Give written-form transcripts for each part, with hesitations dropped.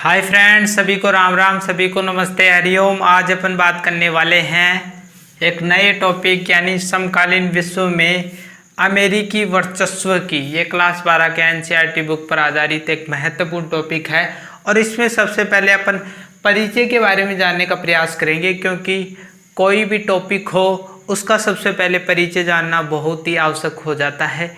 Hi friends, सभी को राम राम, सभी को नमस्ते, हरिओम। आज अपन बात करने वाले हैं एक नए टॉपिक यानी समकालीन विश्व में अमेरिकी वर्चस्व की। ये क्लास 12 के एनसीईआरटी बुक पर आधारित एक महत्वपूर्ण टॉपिक है और इसमें सबसे पहले अपन परिचय के बारे में जानने का प्रयास करेंगे, क्योंकि कोई भी टॉपिक हो उसका सबसे पहले परिचय जानना बहुत ही आवश्यक हो जाता है।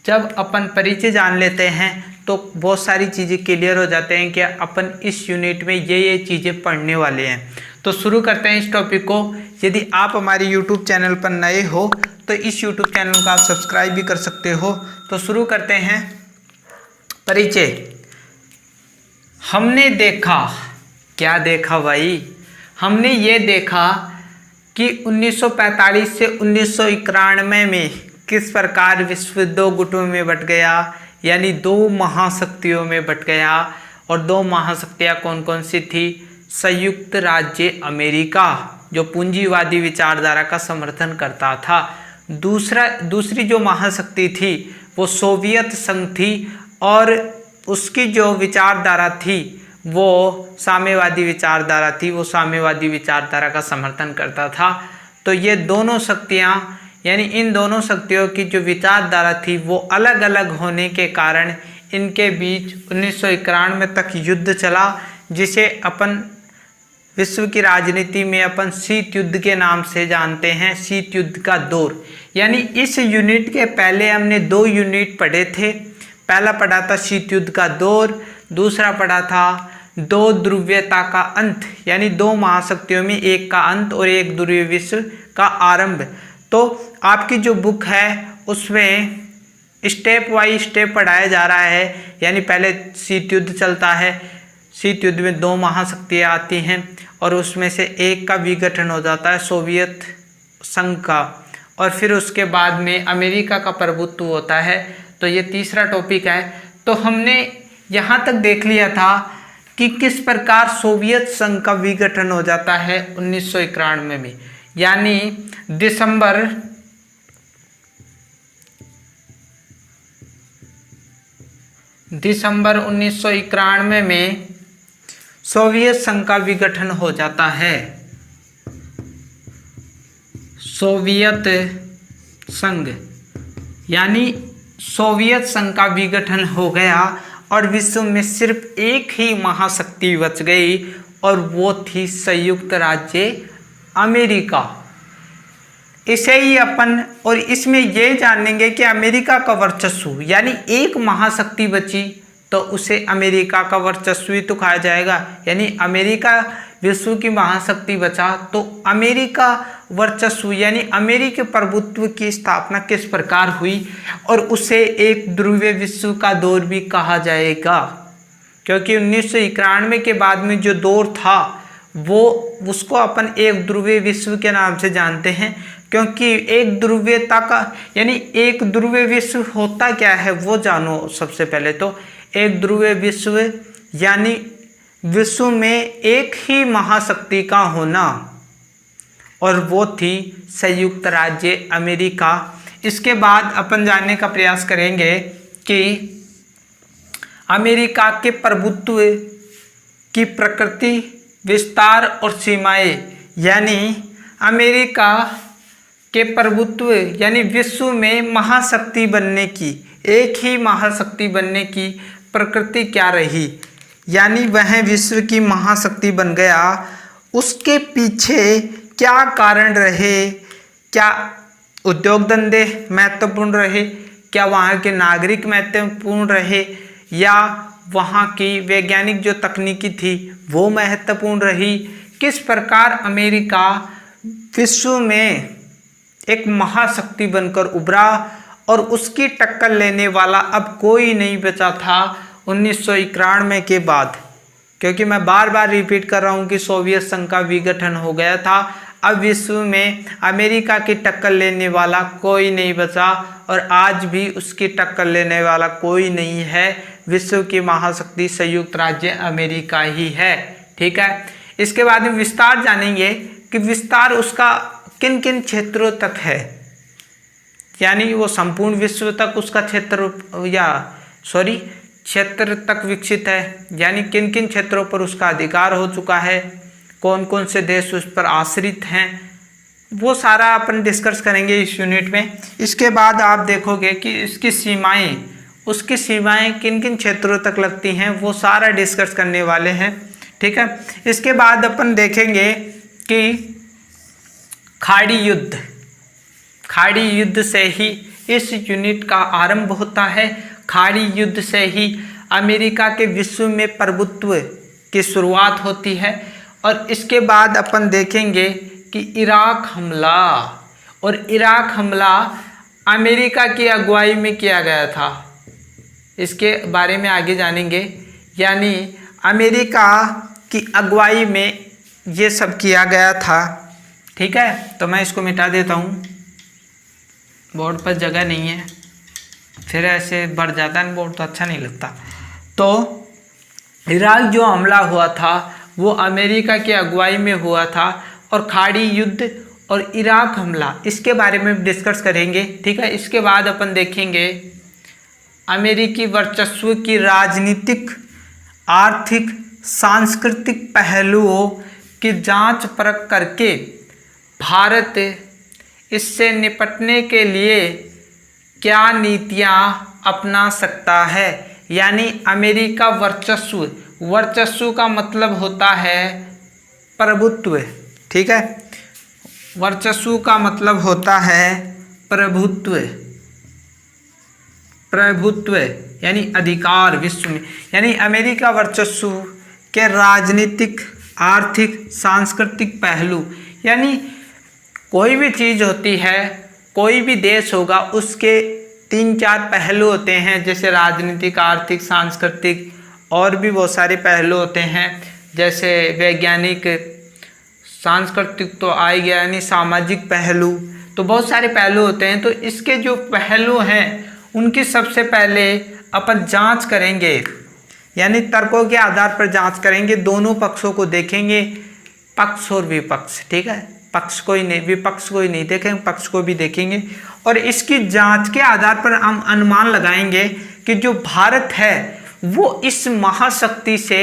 जब अपन परिचय जान लेते हैं तो बहुत सारी चीज़ें क्लियर हो जाते हैं कि अपन इस यूनिट में ये चीज़ें पढ़ने वाले हैं। तो शुरू करते हैं इस टॉपिक को। यदि आप हमारे यूट्यूब चैनल पर नए हो तो इस यूट्यूब चैनल को आप सब्सक्राइब भी कर सकते हो। तो शुरू करते हैं परिचय। हमने देखा, क्या देखा भाई? हमने ये देखा कि 1945 से 1991 में किस प्रकार विश्व दो गुटों में बंट गया, यानी दो महाशक्तियों में बंट गया। और दो महाशक्तियाँ कौन कौन सी थी? संयुक्त राज्य अमेरिका, जो पूंजीवादी विचारधारा का समर्थन करता था। दूसरी जो महाशक्ति थी वो सोवियत संघ थी और उसकी जो विचारधारा थी वो साम्यवादी विचारधारा थी, वो साम्यवादी विचारधारा का समर्थन करता था। तो ये दोनों शक्तियाँ, यानी इन दोनों शक्तियों की जो विचारधारा थी वो अलग अलग होने के कारण इनके बीच 1991 तक युद्ध चला, जिसे अपन विश्व की राजनीति में अपन शीत युद्ध के नाम से जानते हैं, शीत युद्ध का दौर। यानी इस यूनिट के पहले हमने दो यूनिट पढ़े थे। पहला पढ़ा था शीत युद्ध का दौर, दूसरा पढ़ा था दो ध्रुवीयता का अंत, यानी दो महाशक्तियों में एक का अंत और एक ध्रुवीय विश्व का आरंभ। तो आपकी जो बुक है उसमें स्टेप वाइज स्टेप पढ़ाया जा रहा है। यानी पहले शीत युद्ध चलता है, शीत युद्ध में दो महाशक्तियाँ आती हैं और उसमें से एक का विघटन हो जाता है, सोवियत संघ का, और फिर उसके बाद में अमेरिका का प्रभुत्व होता है। तो ये तीसरा टॉपिक है। तो हमने यहाँ तक देख लिया था कि किस प्रकार सोवियत संघ का विघटन हो जाता है 1991 में, यानी दिसंबर 1991 में सोवियत संघ का विघटन हो जाता है। सोवियत संघ, यानी सोवियत संघ का विघटन हो गया और विश्व में सिर्फ एक ही महाशक्ति बच गई और वो थी संयुक्त राज्य अमेरिका। इसे ही अपन और इसमें ये जानेंगे कि अमेरिका का वर्चस्व, यानी एक महाशक्ति बची तो उसे अमेरिका का वर्चस्व ही तो कहा जाएगा। यानी अमेरिका विश्व की महाशक्ति बचा तो अमेरिका वर्चस्व, यानी अमेरिकी प्रभुत्व की स्थापना किस प्रकार हुई और उसे एक ध्रुवीय विश्व का दौर भी कहा जाएगा। क्योंकि 1991 के बाद में जो दौर था वो उसको अपन एक ध्रुवीय विश्व के नाम से जानते हैं, क्योंकि एक ध्रुवीयता का, यानी एक ध्रुवीय विश्व होता क्या है वो जानो। सबसे पहले तो एक ध्रुवीय विश्व यानी विश्व में एक ही महाशक्ति का होना, और वो थी संयुक्त राज्य अमेरिका। इसके बाद अपन जानने का प्रयास करेंगे कि अमेरिका के प्रभुत्व की प्रकृति, विस्तार और सीमाएं, यानी अमेरिका के प्रभुत्व यानी विश्व में महाशक्ति बनने की, एक ही महाशक्ति बनने की प्रकृति क्या रही, यानी वह विश्व की महाशक्ति बन गया, उसके पीछे क्या कारण रहे? क्या उद्योग धंधे महत्वपूर्ण रहे? क्या वहाँ के नागरिक महत्वपूर्ण रहे? या वहाँ की वैज्ञानिक जो तकनीकी थी वो महत्वपूर्ण रही? किस प्रकार अमेरिका विश्व में एक महाशक्ति बनकर उभरा और उसकी टक्कर लेने वाला अब कोई नहीं बचा था 1991 के बाद। क्योंकि मैं बार बार रिपीट कर रहा हूँ कि सोवियत संघ का विघटन हो गया था, अब विश्व में अमेरिका की टक्कर लेने वाला कोई नहीं बचा और आज भी उसकी टक्कर लेने वाला कोई नहीं है। विश्व की महाशक्ति संयुक्त राज्य अमेरिका ही है। ठीक है, इसके बाद में विस्तार जानेंगे कि विस्तार उसका किन किन क्षेत्रों तक है, यानी वो संपूर्ण विश्व तक उसका क्षेत्र, या क्षेत्र तक विकसित है, यानी किन किन क्षेत्रों पर उसका अधिकार हो चुका है, कौन कौन से देश उस पर आश्रित हैं, वो सारा अपन डिस्कस करेंगे इस यूनिट में। इसके बाद आप देखोगे कि इसकी सीमाएं, उसकी सीमाएं किन किन क्षेत्रों तक लगती हैं, वो सारा डिस्कस करने वाले हैं, ठीक है। इसके बाद अपन देखेंगे कि खाड़ी युद्ध, खाड़ी युद्ध से ही इस यूनिट का आरंभ होता है। खाड़ी युद्ध से ही अमेरिका के विश्व में प्रभुत्व की शुरुआत होती है। और इसके बाद अपन देखेंगे कि इराक हमला, और इराक हमला अमेरिका की अगुवाई में किया गया था, इसके बारे में आगे जानेंगे। यानी अमेरिका की अगुवाई में ये सब किया गया था, ठीक है। तो मैं इसको मिटा देता हूँ, बोर्ड पर जगह नहीं है, फिर ऐसे बढ़ जाता है बोर्ड तो अच्छा नहीं लगता। तो इराक जो हमला हुआ था वो अमेरिका की अगुवाई में हुआ था, और खाड़ी युद्ध और इराक हमला इसके बारे में डिस्कस करेंगे, ठीक है। इसके बाद अपन देखेंगे अमेरिकी वर्चस्व की राजनीतिक, आर्थिक, सांस्कृतिक पहलुओं की जांच परख करके भारत इससे निपटने के लिए क्या नीतियां अपना सकता है। यानी अमेरिका वर्चस्व, वर्चस्व का मतलब होता है प्रभुत्व, ठीक है। वर्चस्व का मतलब होता है प्रभुत्व, प्रभुत्व यानी अधिकार विश्व में। यानी अमेरिका वर्चस्व के राजनीतिक, आर्थिक, सांस्कृतिक पहलू, यानी कोई भी चीज़ होती है, कोई भी देश होगा, उसके 3-4 पहलू होते हैं, जैसे राजनीतिक, आर्थिक, सांस्कृतिक, और भी बहुत सारे पहलू होते हैं, जैसे वैज्ञानिक, सांस्कृतिक तो आ गया, यानी सामाजिक पहलू, तो बहुत सारे पहलू होते हैं। तो इसके जो पहलू हैं उनकी सबसे पहले अपन जांच करेंगे, यानी तर्कों के आधार पर जांच करेंगे, दोनों पक्षों को देखेंगे, पक्ष और विपक्ष, ठीक है। पक्ष को ही नहीं, विपक्ष को ही नहीं देखेंगे, पक्ष को भी देखेंगे, और इसकी जांच के आधार पर हम अनुमान लगाएंगे कि जो भारत है वो इस महाशक्ति से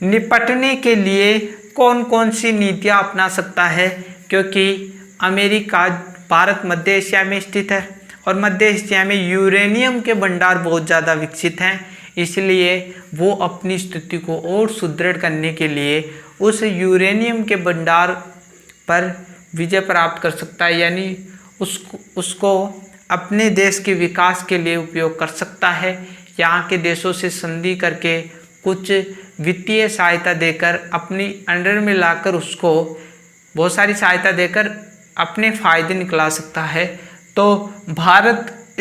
निपटने के लिए कौन कौन सी नीतियां अपना सकता है। क्योंकि अमेरिका, भारत मध्य एशिया में स्थित है, और मध्य एशिया में यूरेनियम के भंडार बहुत ज़्यादा विकसित हैं, इसलिए वो अपनी स्थिति को और सुदृढ़ करने के लिए उस यूरेनियम के भंडार पर विजय प्राप्त कर सकता है, यानी उसको अपने देश के विकास के लिए उपयोग कर सकता है। यहाँ के देशों से संधि करके कुछ वित्तीय सहायता देकर, अपनी अंडर में लाकर उसको बहुत सारी सहायता देकर अपने फायदे निकला सकता है। तो भारत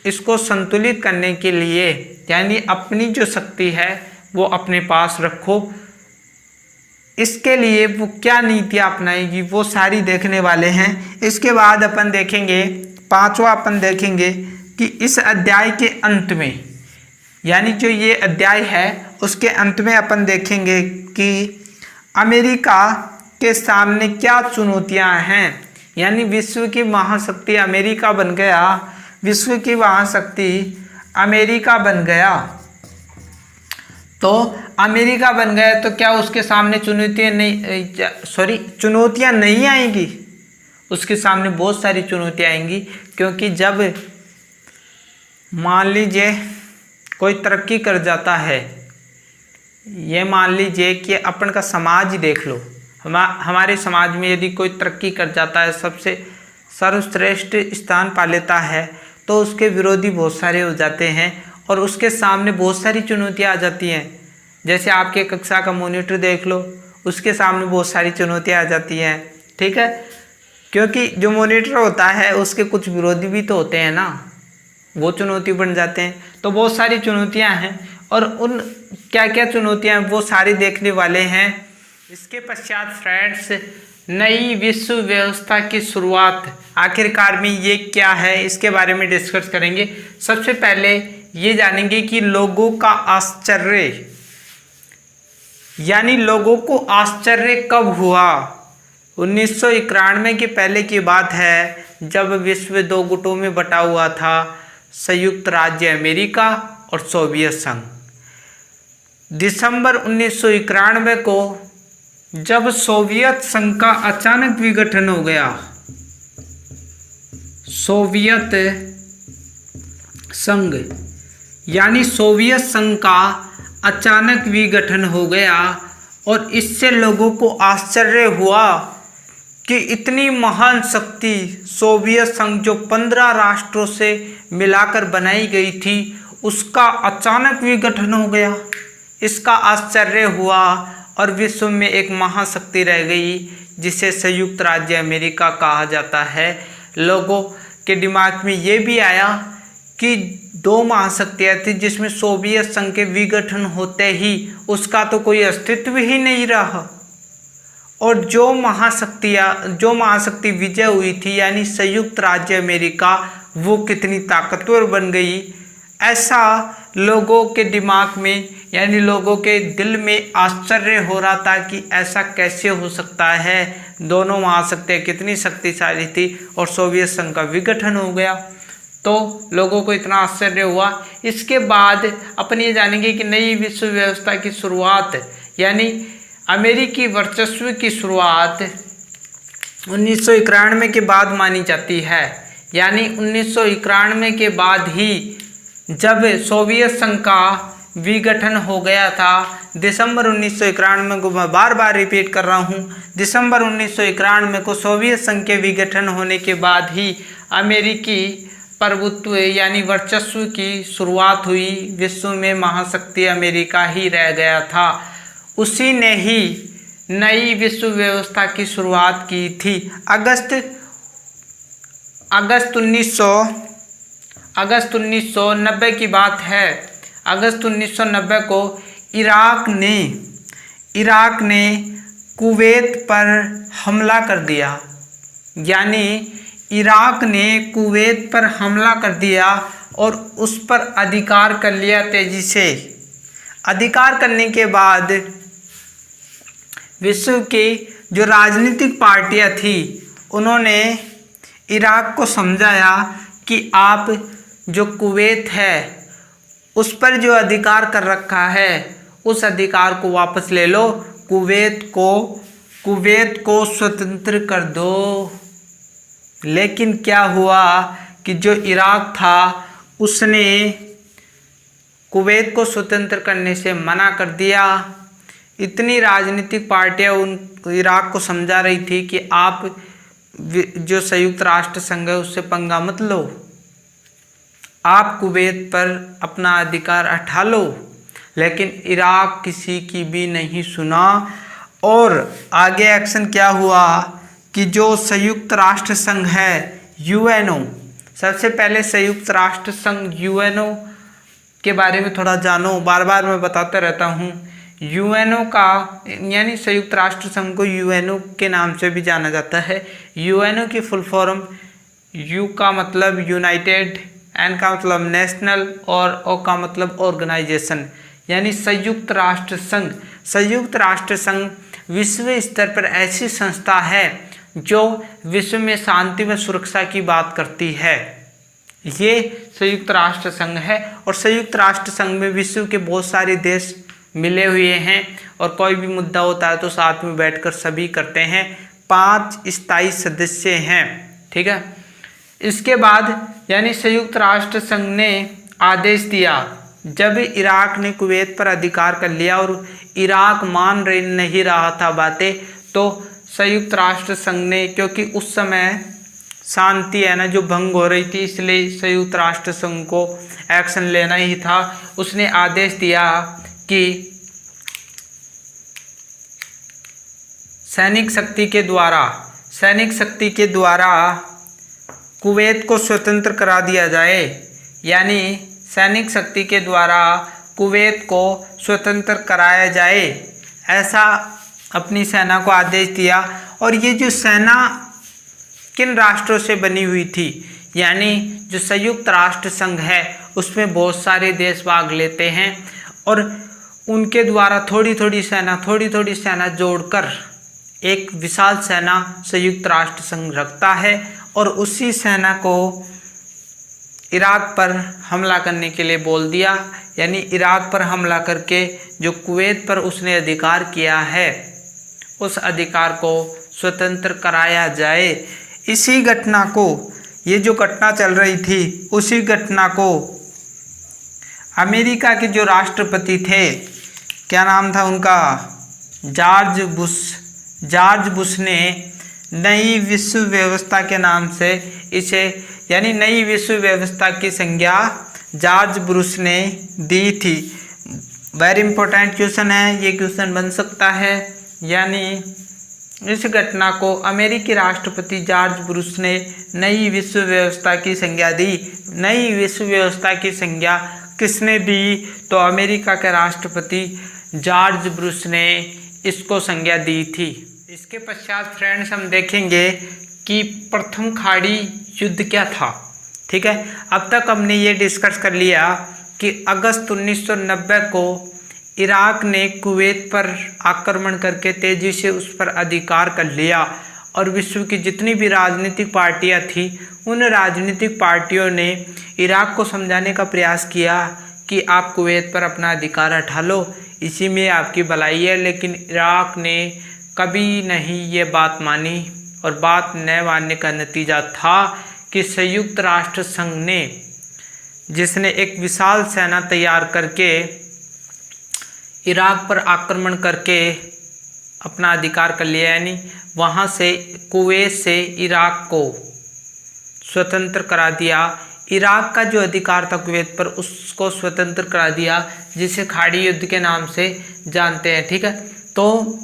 इसको संतुलित करने के लिए, यानी अपनी जो शक्ति है वो अपने पास रखो, इसके लिए वो क्या नीतियाँ अपनाएगी वो सारी देखने वाले हैं। इसके बाद अपन देखेंगे, पांचवा अपन देखेंगे कि इस अध्याय के अंत में, यानी जो ये अध्याय है उसके अंत में अपन देखेंगे कि अमेरिका के सामने क्या चुनौतियां हैं। यानी विश्व की महाशक्ति अमेरिका बन गया, विश्व की महाशक्ति अमेरिका बन गया, तो अमेरिका बन गया तो क्या उसके सामने चुनौतियां नहीं आएंगी, उसके सामने बहुत सारी चुनौतियां आएंगी। क्योंकि जब मान लीजिए कोई तरक्की कर जाता है, ये मान लीजिए कि अपन का समाज ही देख लो, हमारे समाज में यदि कोई तरक्की कर जाता है, सबसे सर्वश्रेष्ठ स्थान पा लेता है, तो उसके विरोधी बहुत सारे हो जाते हैं और उसके सामने बहुत सारी चुनौतियां आ जाती हैं। जैसे आपके कक्षा का मॉनिटर देख लो, उसके सामने बहुत सारी चुनौतियां आ जाती हैं, ठीक है। क्योंकि जो मॉनिटर होता है उसके कुछ विरोधी भी तो होते हैं ना, वो चुनौती बन जाते हैं। तो बहुत सारी चुनौतियां हैं, और उन क्या क्या चुनौतियां हैं वो सारी देखने वाले हैं। इसके पश्चात फ्रेंड्स, नई विश्व व्यवस्था की शुरुआत, आखिरकार में ये क्या है, इसके बारे में डिस्कस करेंगे। सबसे पहले ये जानेंगे कि लोगों का आश्चर्य, यानी लोगों को आश्चर्य कब हुआ। 1991 के पहले की बात है, जब विश्व 2 गुटों में बटा हुआ था, संयुक्त राज्य अमेरिका और सोवियत संघ। दिसंबर 1991 को जब सोवियत संघ का अचानक विघटन हो गया, सोवियत संघ यानी सोवियत संघ का अचानक विघटन हो गया और इससे लोगों को आश्चर्य हुआ कि इतनी महान शक्ति सोवियत संघ जो 15 राष्ट्रों से मिलाकर बनाई गई थी उसका अचानक विघटन हो गया। इसका आश्चर्य हुआ और विश्व में एक महाशक्ति रह गई जिसे संयुक्त राज्य अमेरिका कहा जाता है। लोगों के दिमाग में ये भी आया कि दो महाशक्तियाँ थी जिसमें सोवियत संघ के विघटन होते ही उसका तो कोई अस्तित्व ही नहीं रहा और जो महाशक्ति विजय हुई थी यानी संयुक्त राज्य अमेरिका, वो कितनी ताकतवर बन गई। ऐसा लोगों के दिमाग में यानी लोगों के दिल में आश्चर्य हो रहा था कि ऐसा कैसे हो सकता है, दोनों महाशक्तियाँ कितनी शक्तिशाली थी और सोवियत संघ का विघटन हो गया। तो लोगों को इतना आश्चर्य हुआ। इसके बाद अपन ये जानेंगे कि नई विश्व व्यवस्था की शुरुआत यानी अमेरिकी वर्चस्व की शुरुआत 1991 के बाद मानी जाती है। यानी 1991 के बाद ही जब सोवियत संघ का विघटन हो गया था, दिसंबर 1991 को मैं बार बार रिपीट कर रहा हूँ, दिसंबर 1991 को सोवियत संघ के विघटन होने के बाद ही अमेरिकी प्रभुत्व यानी वर्चस्व की शुरुआत हुई। विश्व में महाशक्ति अमेरिका ही रह गया था। उसी ने ही नई विश्व व्यवस्था की शुरुआत की थी। अगस्त 1990 की बात है। अगस्त 1990 को इराक ने कुवैत पर हमला कर दिया। यानी इराक ने कुवैत पर हमला कर दिया और उस पर अधिकार कर लिया तेजी से। अधिकार करने के बाद विश्व की जो राजनीतिक पार्टियां थी उन्होंने इराक को समझाया कि आप जो कुवैत है उस पर जो अधिकार कर रखा है उस अधिकार को वापस ले लो, कुवैत को स्वतंत्र कर दो। लेकिन क्या हुआ कि जो इराक था उसने कुवैत को स्वतंत्र करने से मना कर दिया। इतनी राजनीतिक पार्टियां इराक को समझा रही थी कि आप जो संयुक्त राष्ट्र संघ है उससे पंगा मत लो, आप कुवैत पर अपना अधिकार हटा लो। लेकिन इराक किसी की भी नहीं सुना और आगे एक्शन क्या हुआ कि जो संयुक्त राष्ट्र संघ है यूएनओ, सबसे पहले संयुक्त राष्ट्र संघ यूएनओ के बारे में थोड़ा जानो, बार बार मैं बताता रहता हूँ। यूएनओ का यानी संयुक्त राष्ट्र संघ को यूएनओ के नाम से भी जाना जाता है। यूएनओ की फुल फॉर्म, यू का मतलब यूनाइटेड, एन का मतलब नेशनल और ओ का मतलब ऑर्गेनाइजेशन, यानी संयुक्त राष्ट्र संघ। संयुक्त राष्ट्र संघ विश्व स्तर पर ऐसी संस्था है जो विश्व में शांति व सुरक्षा की बात करती है। ये संयुक्त राष्ट्र संघ है और संयुक्त राष्ट्र संघ में विश्व के बहुत सारे देश मिले हुए हैं और कोई भी मुद्दा होता है तो साथ में बैठकर सभी करते हैं। 5 स्थायी सदस्य हैं, ठीक है। इसके बाद यानी संयुक्त राष्ट्र संघ ने आदेश दिया, जब इराक ने कुवैत पर अधिकार कर लिया और इराक मान नहीं रहा था बातें, तो संयुक्त राष्ट्र संघ ने, क्योंकि उस समय शांति है ना जो भंग हो रही थी, इसलिए संयुक्त राष्ट्र संघ को एक्शन लेना ही था। उसने आदेश दिया कि सैनिक शक्ति के द्वारा कुवैत को स्वतंत्र करा दिया जाए। यानी सैनिक शक्ति के द्वारा कुवैत को स्वतंत्र कराया जाए, ऐसा अपनी सेना को आदेश दिया। और ये जो सेना किन राष्ट्रों से बनी हुई थी, यानी जो संयुक्त राष्ट्र संघ है उसमें बहुत सारे देश भाग लेते हैं और उनके द्वारा थोड़ी थोड़ी सेना जोड़कर एक विशाल सेना संयुक्त राष्ट्र संघ रखता है और उसी सेना को इराक पर हमला करने के लिए बोल दिया, यानी इराक पर हमला करके जो कुवैत पर उसने अधिकार किया है उस अधिकार को स्वतंत्र कराया जाए। इसी घटना को, ये जो घटना चल रही थी उसी घटना को अमेरिका के जो राष्ट्रपति थे, क्या नाम था उनका, जॉर्ज बुश ने नई विश्व व्यवस्था के नाम से इसे, यानी नई विश्व व्यवस्था की संज्ञा जॉर्ज बुश ने दी थी। वेरी इंपॉर्टेंट क्वेश्चन है, ये क्वेश्चन बन सकता है। यानी इस घटना को अमेरिकी राष्ट्रपति जॉर्ज बुश ने नई विश्व व्यवस्था की संज्ञा दी। नई विश्व व्यवस्था की संज्ञा किसने दी? तो अमेरिका के राष्ट्रपति जॉर्ज बुश ने इसको संज्ञा दी थी। इसके पश्चात फ्रेंड्स हम देखेंगे कि प्रथम खाड़ी युद्ध क्या था। ठीक है, अब तक हमने ये डिस्कस कर लिया कि अगस्त 1990 को इराक ने कुवैत पर आक्रमण करके तेज़ी से उस पर अधिकार कर लिया और विश्व की जितनी भी राजनीतिक पार्टियां थी उन राजनीतिक पार्टियों ने इराक को समझाने का प्रयास किया कि आप कुवैत पर अपना अधिकार हटा लो, इसी में आपकी भलाई है। लेकिन इराक ने कभी नहीं ये बात मानी और बात न मानने का नतीजा था कि संयुक्त राष्ट्र संघ ने, जिसने एक विशाल सेना तैयार करके इराक पर आक्रमण करके अपना अधिकार कर लिया, यानी वहाँ से कुवैत से इराक को स्वतंत्र करा दिया। इराक का जो अधिकार था कुवैत पर उसको स्वतंत्र करा दिया, जिसे खाड़ी युद्ध के नाम से जानते हैं। ठीक है, तो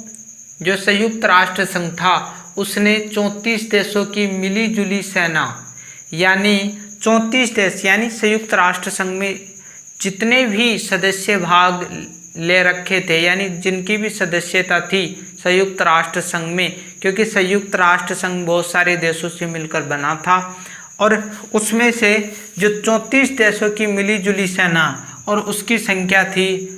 जो संयुक्त राष्ट्र संघ था उसने 34 देशों की मिली जुली सेना, यानी 34 देश, यानी संयुक्त राष्ट्र संघ में जितने भी सदस्य भाग ले रखे थे, यानी जिनकी भी सदस्यता थी संयुक्त राष्ट्र संघ में, क्योंकि संयुक्त राष्ट्र संघ बहुत सारे देशों से मिलकर बना था, और उसमें से जो 34 देशों की मिली जुली सेना और उसकी संख्या थी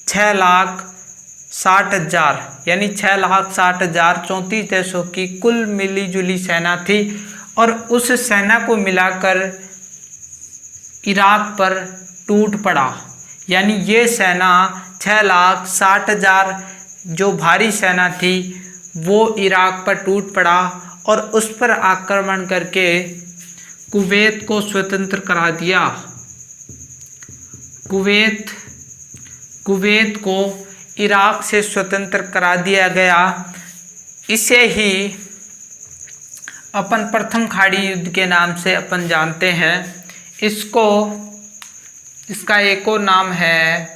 6,60,000, यानी 6,60,000 34 देशों की कुल मिली जुली सेना थी। और उस सेना को मिलाकर इराक पर टूट पड़ा, यानी ये सेना 6,60,000 जो भारी सेना थी वो इराक पर टूट पड़ा और उस पर आक्रमण करके कुवैत को स्वतंत्र करा दिया। कुवैत को इराक से स्वतंत्र करा दिया गया। इसे ही अपन प्रथम खाड़ी युद्ध के नाम से अपन जानते हैं। इसका एक और नाम है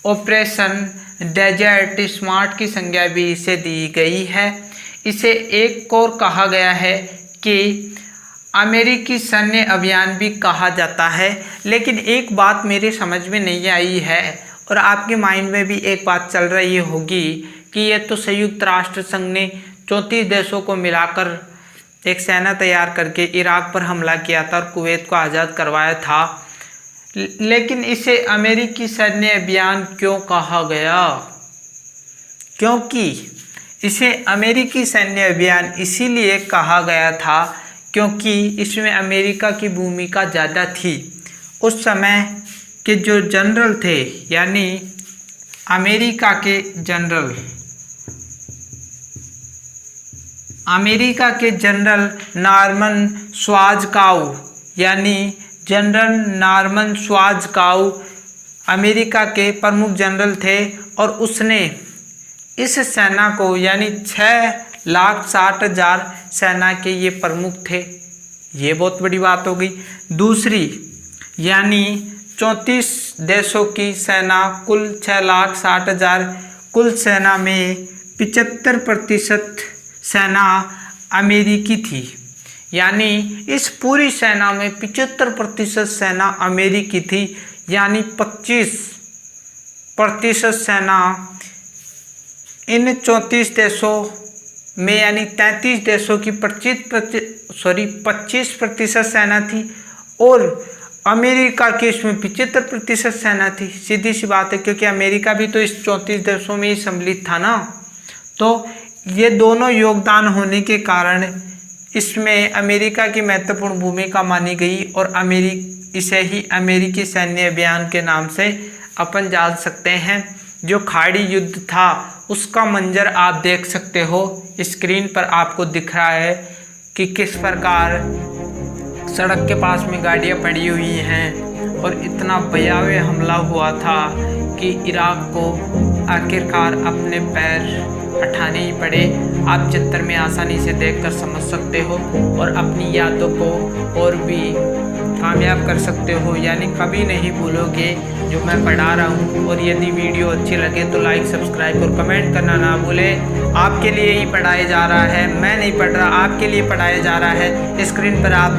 ऑपरेशन डेजर्ट स्मार्ट की संज्ञा भी इसे दी गई है। इसे एक और कहा गया है कि अमेरिकी सैन्य अभियान भी कहा जाता है। लेकिन एक बात मेरे समझ में नहीं आई है और आपके माइंड में भी एक बात चल रही होगी कि ये तो संयुक्त राष्ट्र संघ ने 34 देशों को मिलाकर एक सेना तैयार करके इराक पर हमला किया था और कुवैत को आज़ाद करवाया था, लेकिन इसे अमेरिकी सैन्य अभियान क्यों कहा गया? क्योंकि इसे अमेरिकी सैन्य अभियान इसीलिए कहा गया था क्योंकि इसमें अमेरिका की भूमिका ज़्यादा थी। उस समय के जो जनरल थे, यानी अमेरिका के जनरल नॉर्मन श्वार्ज़काउ, यानी जनरल नॉर्मन श्वार्ज़काउ अमेरिका के प्रमुख जनरल थे और उसने इस सेना को, यानी 6,60,000 सेना के ये प्रमुख थे। ये बहुत बड़ी बात हो गई। दूसरी, यानी 34 देशों की सेना, कुल 6,60,000, कुल सेना में 75% सेना अमेरिकी थी, यानी इस पूरी सेना में 75% सेना अमेरिकी थी, यानी 25% सेना इन 34 देशों में, यानी 33 देशों की 25% सेना थी और अमेरिका की इसमें 75% सेना थी। सीधी सी बात है, क्योंकि अमेरिका भी तो इस 34 देशों में ही सम्मिलित था ना। तो ये दोनों योगदान होने के कारण इसमें अमेरिका की महत्वपूर्ण भूमिका मानी गई और इसे ही अमेरिकी सैन्य अभियान के नाम से अपन जान सकते हैं। जो खाड़ी युद्ध था उसका मंजर आप देख सकते हो, स्क्रीन पर आपको दिख रहा है कि किस प्रकार सड़क के पास में गाड़ियां पड़ी हुई हैं और इतना भयावह हमला हुआ था कि इराक को आखिरकार अपने पैर उठाने ही पड़े। आप चित्र में आसानी से देखकर समझ सकते हो और अपनी यादों को और भी कामयाब कर सकते हो, यानी कभी नहीं भूलोगे जो मैं पढ़ा रहा हूँ। और यदि वीडियो अच्छी लगे तो लाइक, सब्सक्राइब और कमेंट करना ना भूलें। आपके लिए ही पढ़ाया जा रहा है, मैं नहीं पढ़ रहा, आपके लिए पढ़ाया जा रहा है। स्क्रीन पर आप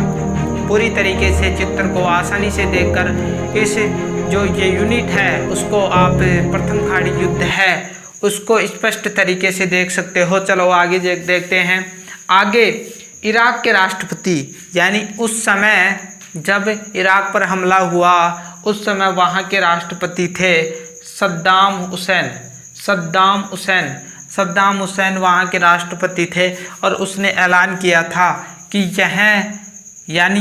पूरी तरीके से चित्र को आसानी से देखकर इस जो ये यूनिट है उसको आप प्रथम खाड़ी युद्ध है उसको स्पष्ट तरीके से देख सकते हो। चलो आगे देखते हैं। आगे इराक के राष्ट्रपति, यानी उस समय जब इराक पर हमला हुआ उस समय वहाँ के राष्ट्रपति थे सद्दाम हुसैन। सद्दाम हुसैन वहाँ के राष्ट्रपति थे और उसने ऐलान किया था कि यह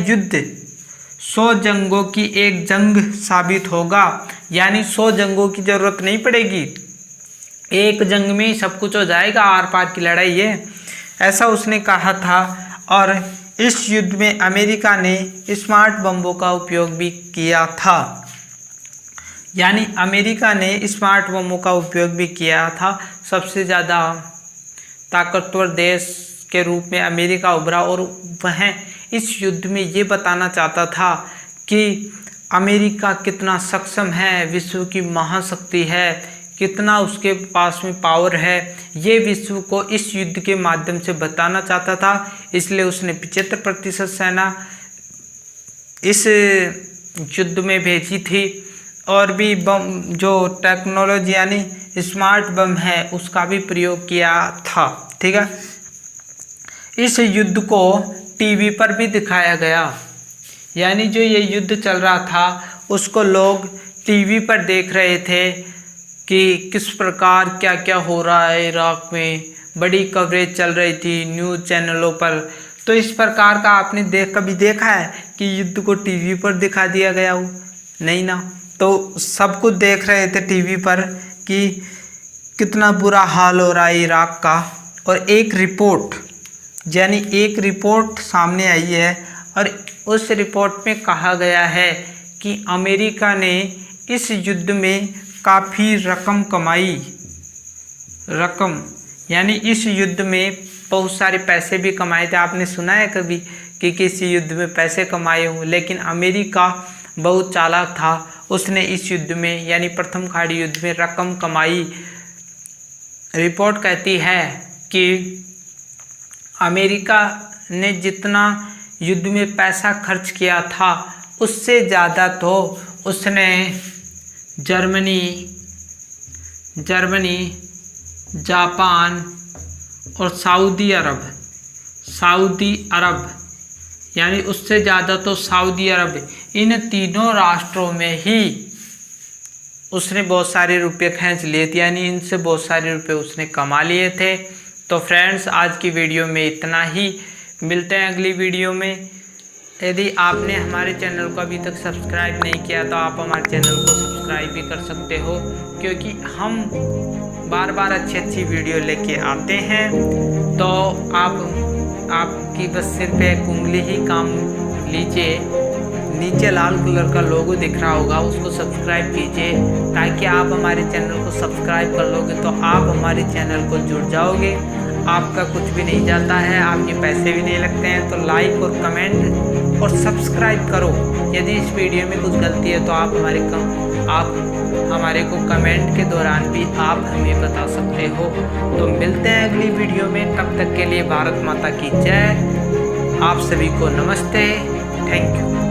युद्ध 100 जंगों की एक जंग साबित होगा, यानी 100 जंगों की जरूरत नहीं पड़ेगी, एक जंग में ही सब कुछ हो जाएगा, आर पार की लड़ाई है, ऐसा उसने कहा था। और इस युद्ध में अमेरिका ने स्मार्ट बमों का उपयोग भी किया था, यानी अमेरिका ने स्मार्ट बमों का उपयोग भी किया था। सबसे ज़्यादा ताकतवर देश के रूप में अमेरिका उभरा और वह इस युद्ध में ये बताना चाहता था कि अमेरिका कितना सक्षम है, विश्व की महाशक्ति है, कितना उसके पास में पावर है, ये विश्व को इस युद्ध के माध्यम से बताना चाहता था। इसलिए उसने 75% सेना इस युद्ध में भेजी थी और भी बम जो टेक्नोलॉजी यानी स्मार्ट बम है उसका भी प्रयोग किया था। ठीक है, इस युद्ध को टीवी पर भी दिखाया गया, यानी जो ये युद्ध चल रहा था उसको लोग टीवी पर देख रहे थे कि किस प्रकार क्या क्या हो रहा है इराक में, बड़ी कवरेज चल रही थी न्यूज़ चैनलों पर। तो इस प्रकार का आपने कभी देखा है कि युद्ध को टीवी पर दिखा दिया गया हो? नहीं ना। तो सब कुछ देख रहे थे टीवी पर कि कितना बुरा हाल हो रहा है इराक का। और एक रिपोर्ट सामने आई है और उस रिपोर्ट में कहा गया है कि अमेरिका ने इस युद्ध में काफ़ी रकम कमाई, यानी इस युद्ध में बहुत सारे पैसे भी कमाए थे। आपने सुना है कभी कि किसी युद्ध में पैसे कमाए हों? लेकिन अमेरिका बहुत चालाक था, उसने इस युद्ध में यानी प्रथम खाड़ी युद्ध में रकम कमाई। रिपोर्ट कहती है कि अमेरिका ने जितना युद्ध में पैसा खर्च किया था उससे ज़्यादा तो उसने जर्मनी, जापान और सऊदी अरब यानी उससे ज़्यादा तो सऊदी अरब, इन तीनों राष्ट्रों में ही उसने बहुत सारे रुपए खींच लिए थे, यानी इनसे बहुत सारे रुपए उसने कमा लिए थे। तो फ्रेंड्स, आज की वीडियो में इतना ही, मिलते हैं अगली वीडियो में। यदि आपने हमारे चैनल को अभी तक सब्सक्राइब नहीं किया तो आप हमारे चैनल को सब्सक्राइब भी कर सकते हो, क्योंकि हम बार बार अच्छी वीडियो लेके आते हैं। तो आपकी बस सिर पे एक उंगली ही काम लीजिए, नीचे लाल कलर का लोगो दिख रहा होगा, उसको सब्सक्राइब कीजिए, ताकि आप हमारे चैनल को सब्सक्राइब कर लोगे तो आप हमारे चैनल को जुड़ जाओगे। आपका कुछ भी नहीं जाता है, आपके पैसे भी नहीं लगते हैं। तो लाइक और कमेंट और सब्सक्राइब करो। यदि इस वीडियो में कुछ गलती है तो आप हमारे को कमेंट के दौरान भी आप हमें बता सकते हो। तो मिलते हैं अगली वीडियो में, तब तक के लिए भारत माता की जय। आप सभी को नमस्ते, थैंक यू।